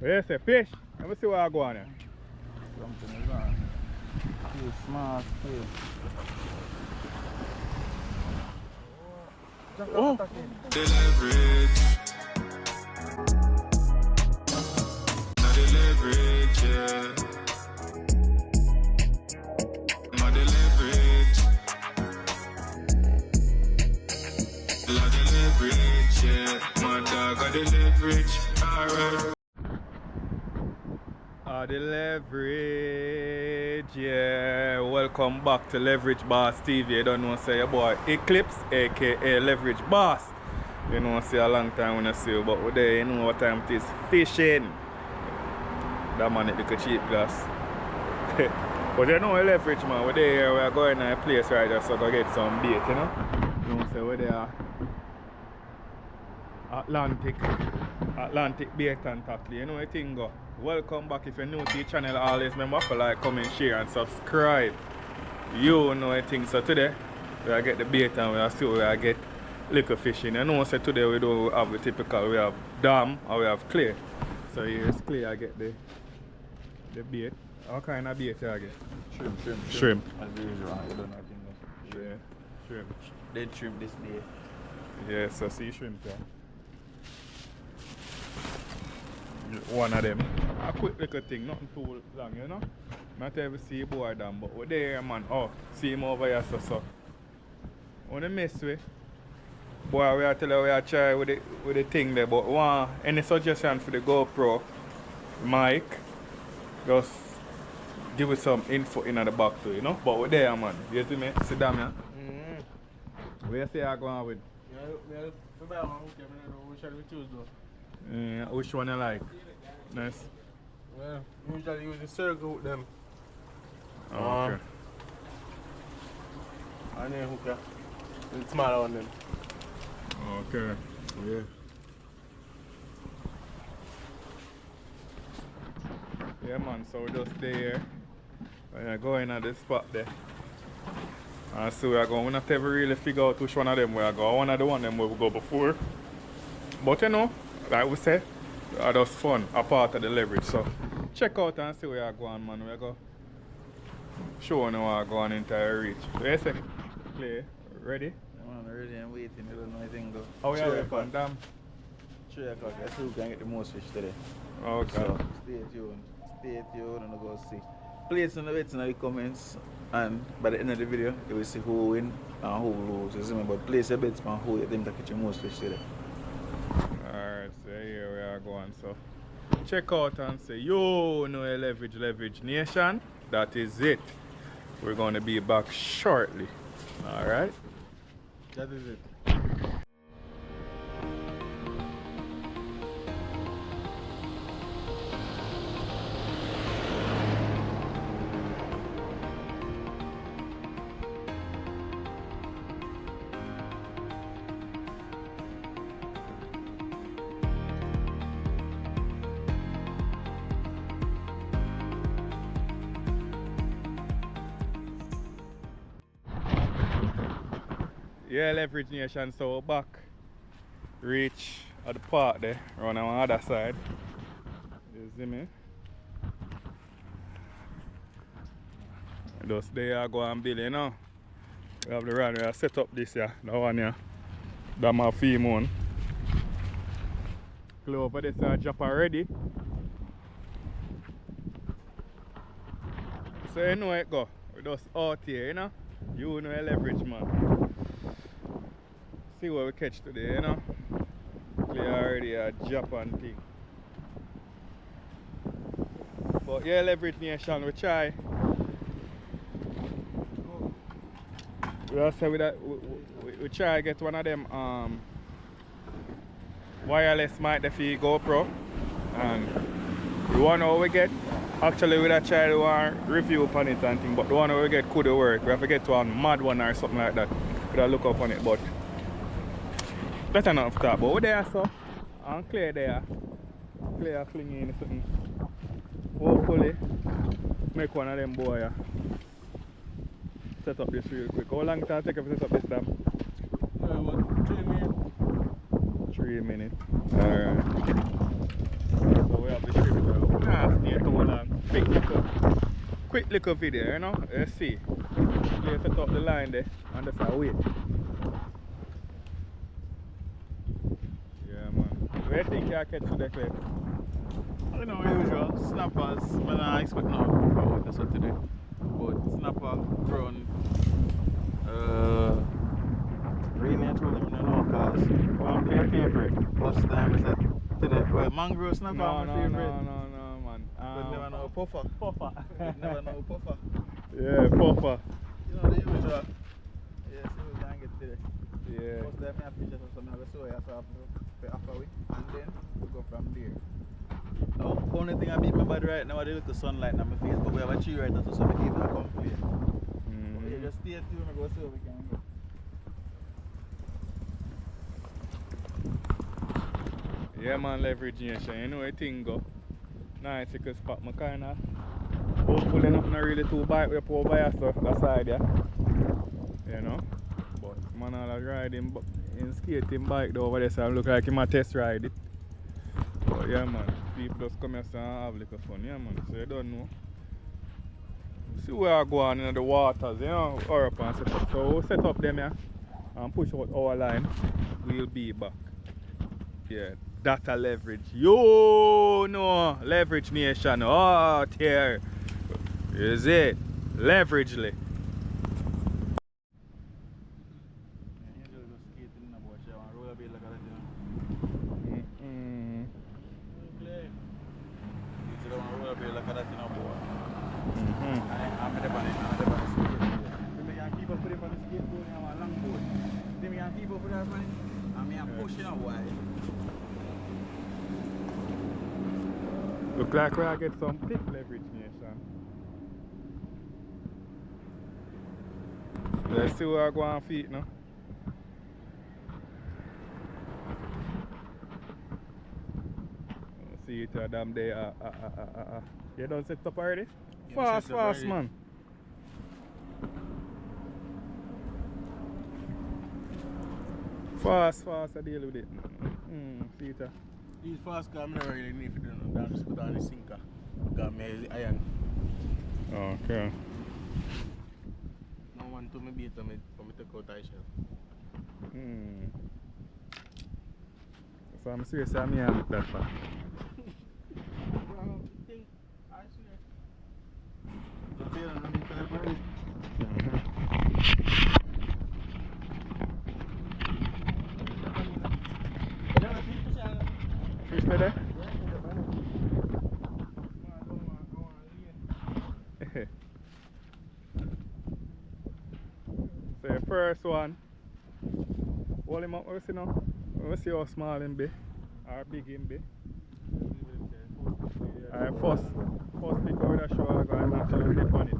You say fish? Let me see what I go on here. Something is on. Too small still. Oh! The leverage. Not the leverage, yeah. Not the leverage. Not the leverage, yeah. My dog got the leverage. Alright. The leverage, yeah. Welcome back to Leverage Boss TV. You don't know, say your boy Eclips, aka Leverage Boss. You know, see a long time when I see you, but we're there, you know what time it is. Fishing. That man it look a cheap glass. But you know, leverage, man. We're there, we're going to a place right there, so go get some bait, you know. You know, say we're there. Atlantic bait and tackle. You know what thing go. Welcome back. If you're new to the channel, always remember to like, comment, share and subscribe. You know what thing. So today we get the bait and we see where I get little fishing. You know, so today we don't have the typical, we have dam or we have clay. So here's clay, I get the bait. What kind of bait I get? Shrimp. As usual, you don't know anything. Yeah, shrimp. Dead shrimp this day. Yeah, so see shrimp there. One of them. A quick little thing, nothing too long, you know. Not ever see boy down, but we're there, man. Oh, see him over here, so. Wanna mess with? Boy, we are tell you we are try with the thing there, but any suggestion for the GoPro mic? Just give us some info in the back too, you know. But we're there, man. You see me? Sit down, yeah. Where you say I go on with? Which one we choose though? Which one you like? Nice. Well, usually use the circle with them. Oh, okay. And then hook the smaller one them. Okay. Yeah. Yeah, man. So we're just there. We're going at the spot there. And so we're going. We not ever really figure out which one of them we're going. One of the one them where we go before. But you know, like we say, it's just fun, a part of the leverage. So check out and see where I go on, man. We go show you where I go on into the reach. So you say, play, ready? Yeah, man, ready and waiting. You don't know anything though. How we are on dam? 3 o'clock. I see who can get the most fish today. Okay. So stay tuned. Stay tuned and go see. Place in the bets in the comments, and by the end of the video, you will see who win and who loses. Remember, place your bets on who you think can catch the most fish today. Alright, so here we are going. So check out and say, yo, no leverage nation. That is it. We're going to be back shortly. Alright? That is it. Yeah, leverage nation, so we're back. Reach at the park there, around on the other side. You see me? Just there I go and build, you know. We have the run, we have set up this here, the one here. That's my theme one. Close over this drop already. So you know where it go. We just out here, you know. You know a leverage, man. See what we catch today, you know. Clear already a Japan thing. But yeah, leverage nation, we try. We also we try to get one of them wireless mic for GoPro, and the one we get, actually we try to do a review upon it and thing, but the one we get could work. We have to get one mad one or something like that. We have to look up on it, but that's enough talk. But we're there, so and clear there. Clear flinging something. Hopefully make one of them boy set up this real quick. How long does it take to set up this dam? About 3 minutes. 3 minutes. Alright. So we have the shrimp quick little video, you know. Let's see. You set up the line there and just wait. Yeah, man. Where do you think you catch today, Clay? I don't know, usual snappers, but I expect no for that's what today. But snapper, prawn, really I told him no cause one their favorite. Last time I said today, well, mangrove snapper No, my favorite. no, man. But never know puffer. Never know puffer. Yeah, puffer. You know the usual. Yeah, see we can get today. Yeah. First time I fish or something, I go soya sauce for half a week, and then we go from there. Oh, only thing I beat my body right now is the little sunlight on my face, but we have a tree right now, so we keep that complete. Yeah, just stay tuned and go see what we can get. Yeah, man, leverage nation. You know where thing go. Nice, you can spot my kind of pulling up not really too bike with over here, so that side, yeah. You know? But man, I'll ride in skating bike though over there, so I look like he might test ride it. But yeah, man, people just come here and have a little fun, yeah, man. So you don't know. See where I go on in the waters, you know, or up and set up. So we'll set up them here and push out our line. We'll be back. Yeah, data leverage. Yo, no, leverage nation. Oh, here is it. Leveragely. Look like we get some thick leverage nation. Let's see where I go on feet now. See it damn day. You done set up already? Yeah, Fast, man. Fast, I deal with it. See it. These fast cars, I never really need to do no just put on the sinker. Because I iron. Okay. No one to me beat me for me to cut I shell. So I'm serious, I'm here with that part. I swear. You feel underneath the bird? Fish me there? So the first one, hold him up, let's see now. Let's see how small him be, or big him be. Alright, first pick out with a show, I'm going to actually dip on it.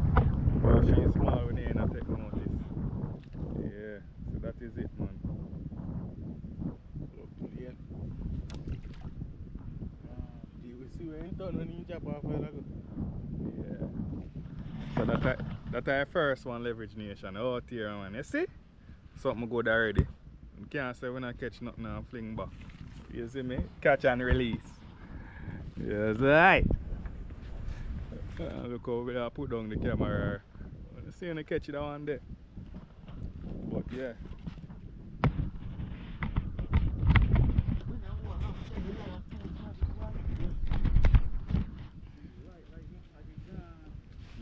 But she's small, we need to take notice. Yeah, so that is it, man. Look to the end. You will see where you done when you jump off like that. Yeah. So that's our first one, leverage nation. Out here, man. You see? Something good already. You can't say when I catch nothing and fling back. You see me? Catch and release. Yes, right. Look over there, put down the camera. You see when I catch it one day. But yeah.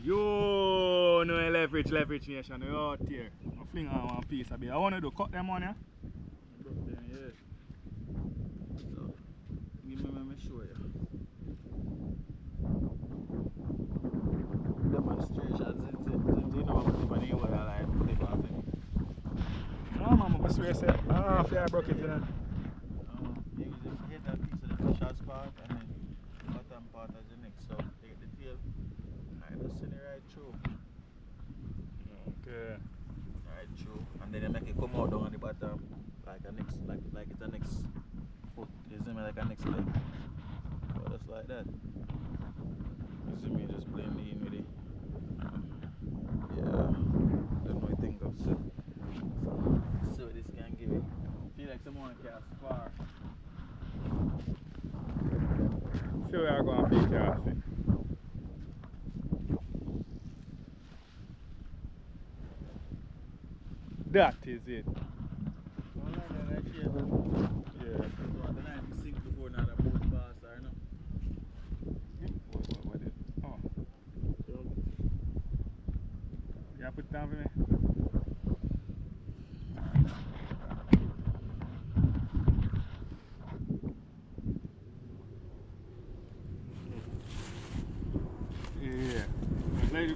Yo, no leverage nation. You're out here. I'm fling on one piece of it. I want to do cut them on, yeah? Yeah. So, give me show you. Demonstration. Since you know I'm putting it where I like put it off in. No, man, I'm swear say, I broke it, you know. You just get that piece of the short part and then the bottom part as the next. So, take the tail. I just send it right through. Okay. Right through. And then they make it come out down on the bottom. Like a next, like it's a next foot. You see me like a next leg. So just like that. You see me just blend in with it. Yeah. Don't know what you think of. So see what this can give it. Feel like someone can spar. See where I go and feed casting. That is it. Yeah. Yeah. The line to sink before another boat pass or no. What is? Oh. Yeah, put it down for me. Yeah. Like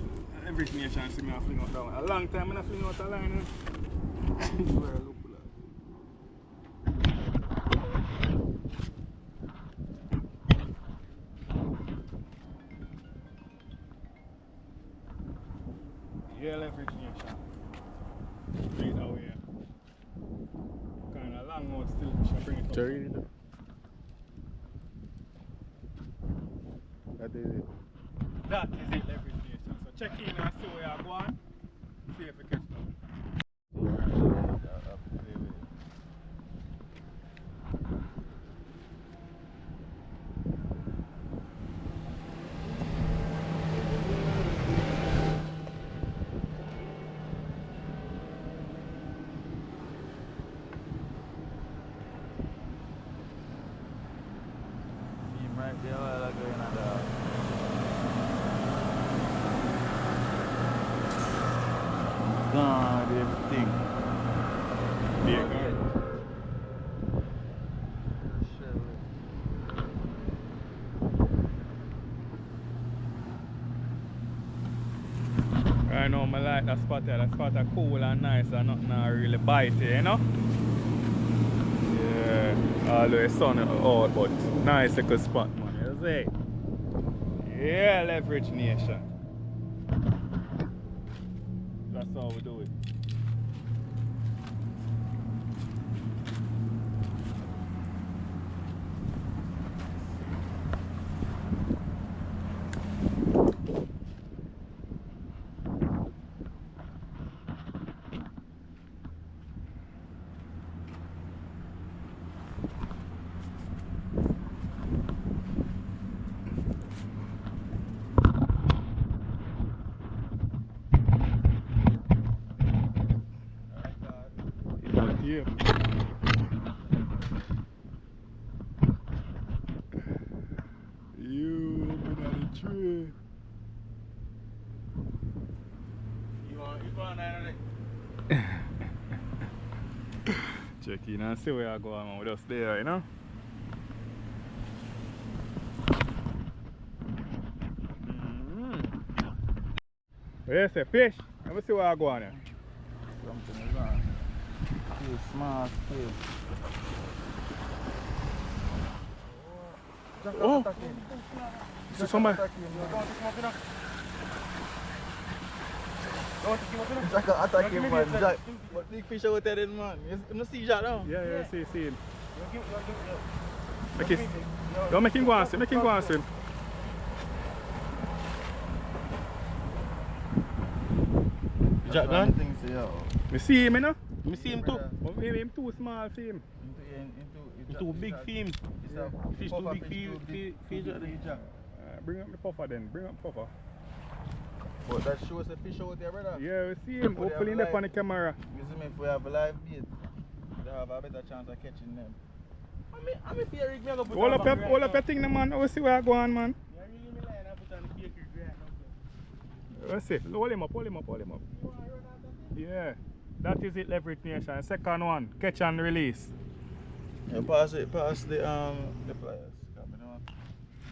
every nation see me a fling out that one. A long time I fling out a line. You were a look like. Yeah, leverage nation. Straight away. Kind of long out still. Should bring it up. Really? That is it. That is it, leverage nation. So check in and see where you're going. See if you catch them. Right there, I like going on the gone with everything. Yeah, I know I like that spot there. That spot are cool and nice and nothing really bitey, you know? Yeah, always sun out, but nice little spot, man. You see? Yeah, leverage nation. That's how we do it. Yeah. You open on the tree. You want that? Check in and see where I go, man. We're just there, you know? Where you say fish? Let me see where I go on there. Something is on. Too small still. Oh! So somebody. Jack attack him, man. Jack. But big fish out there, then, man. You see Jack now? Yeah, see him. Make him, don't make him go and swim, make him go and swim. Jack gone? You see him, you know? Me see him too. But maybe him too small for him. Too big for him. Fish too big for Jack. Bring up the puffer then, bring up the puffer. But that shows the fish out there, brother. Yeah, we see him, hopefully in the on the camera. You see me, if we have a live bait, they have a better chance of catching them. I'm a fear rig, me go put Hold up your thing, man. We see where I go on, man. Yeah, really me line, I put on the fake rig right now. Let's see. Hold him up. Yeah. That is it, leverage nation. Second one, catch and release. Yeah, pass the pliers.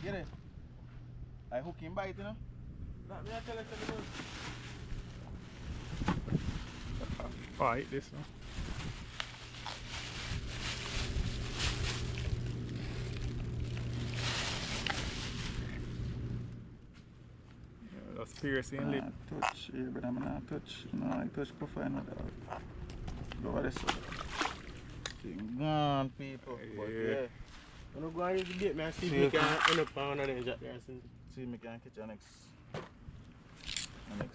Get it. I hook him bite, you know. That me I tell you something. Fight this one. Yeah, that's piercing lip. Touch, yeah, but I'm not touch. No, I touch profile, no dog. Go over this way. Thing gone, people. But yeah. When I go and use the bait, man, I see if we can end up on another Jack there. See me can catch the next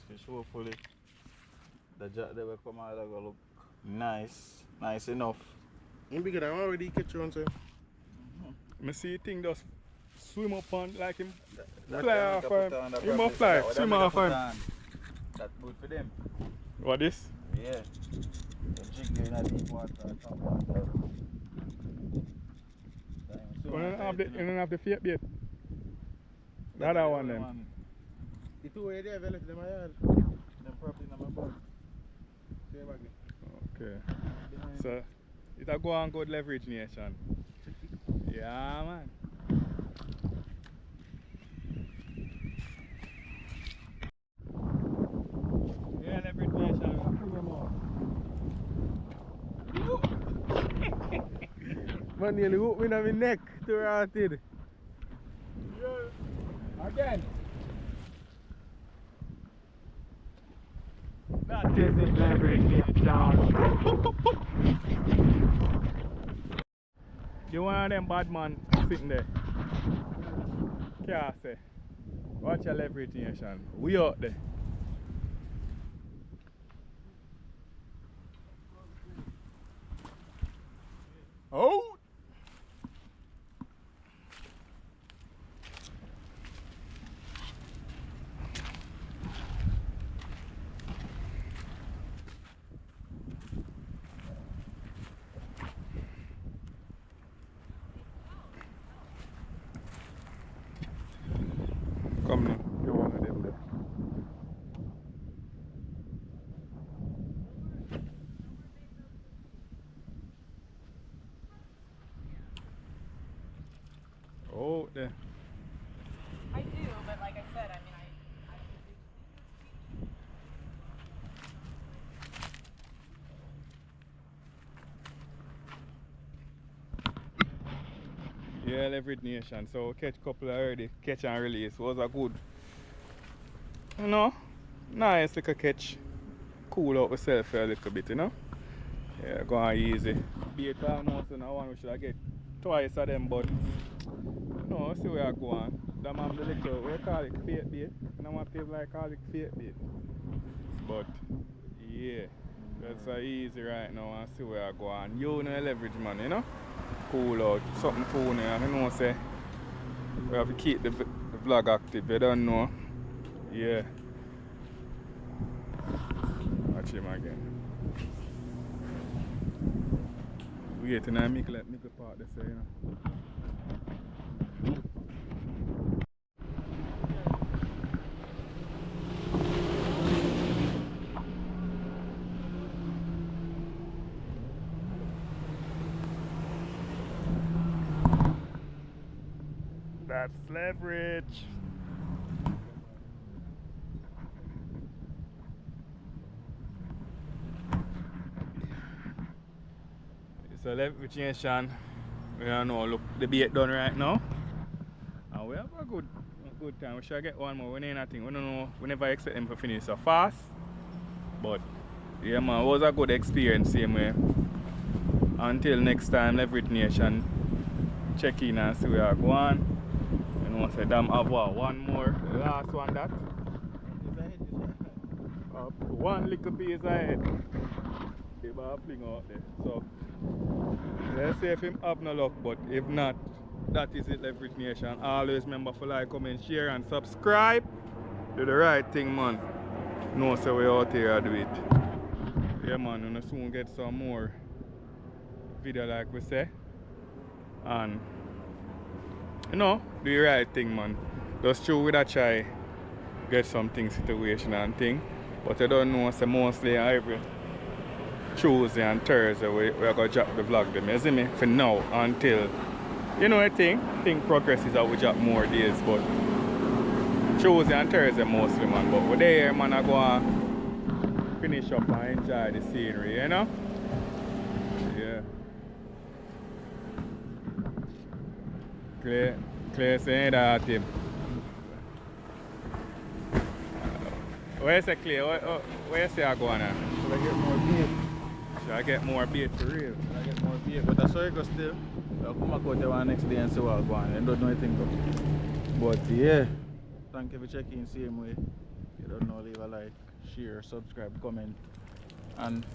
fish. Hopefully the Jack that will come out will look nice enough. I'm bigger than already catch one, sir. I see the thing just swim up on like him. That Fly off him. He must fly. Swim off him. That's good for them. What this? Yeah. The jig in a deep water, top water. You don't have the fake bait. That one then. The two way there, left them a yard. Them probably in my boat. Same again. Okay. So, it'll go on good leverage nation. Yeah, man. Yeah, leverage nation. Man nearly hooked me in my neck to rotted. Yeah. Again. That is it, leverage nation. You one of them bad man sitting there. Can't say. Watch your leverage nation. We out there. Oh! Come now, you one of them there. Oh, there. I do, but like I said, I mean, Yeah, leverage nation. So catch couple already, catch and release. Was a good, you know, nice little catch. Cool out myself for a little bit, you know. Yeah, go on easy. Bait almost in one we should get twice of them, but no, see where I go on. That man the little, we call it fake bait. No one people like call it fake bait. But yeah, that's easy right now and see where I go on. You know leverage man, you know? Cool out, something funny, and you know say we have to keep the vlog active, you don't know. Yeah. Watch him again. Wait and I make a part this, you know. That's leverage. So leverage nation, we don't know, look, the bait done right now. And we have a good time. We should get one more. We need nothing. We don't know, we never expect them to finish so fast. But yeah man, it was a good experience same way. Until next time, leverage nation, check in and see where I go on. You know, say damn have one more. The last one that. One little piece ahead. They will fling out there. So let's see if him have no luck, but if not, that is it, leverage nation. Always remember to like, comment, share and subscribe. Do the right thing, man. No, so we out here do it. Yeah man, we'll soon get some more video like we say. And you know, do the right thing, man. Just true with a try get something situation and thing. But I don't know, so mostly every Tuesday and Thursday we are going to drop the vlog them, you see me? For now, until, you know, I think progresses I will drop more days, but Tuesday and Thursday mostly, man. But we're there, man, I go and finish up and enjoy the scenery, you know? Yeah. Clear saying that him. Where you say Clay? Where you say I go on now? Should I get more bait? Should I get more bait for real? Should I get more bait? But I saw you go still. I'll come back out there one next day and see what I'll go on. I don't know anything though. But yeah, thank you for checking same way. You don't know, leave a like, share, subscribe, comment. And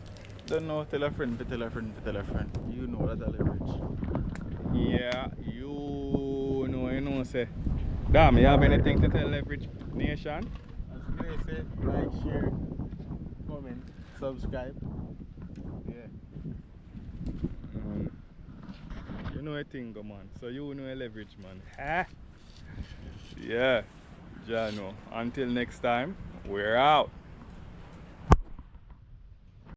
don't know, tell a friend, tell a friend, tell a friend. You know that I leverage. Yeah, you know, say. Damn, you have anything to tell leverage nation? As Clay said, like, share, comment, subscribe. You know a thing, man. So you know a leverage, man. Ha? Yeah. Jano. Until next time, we're out.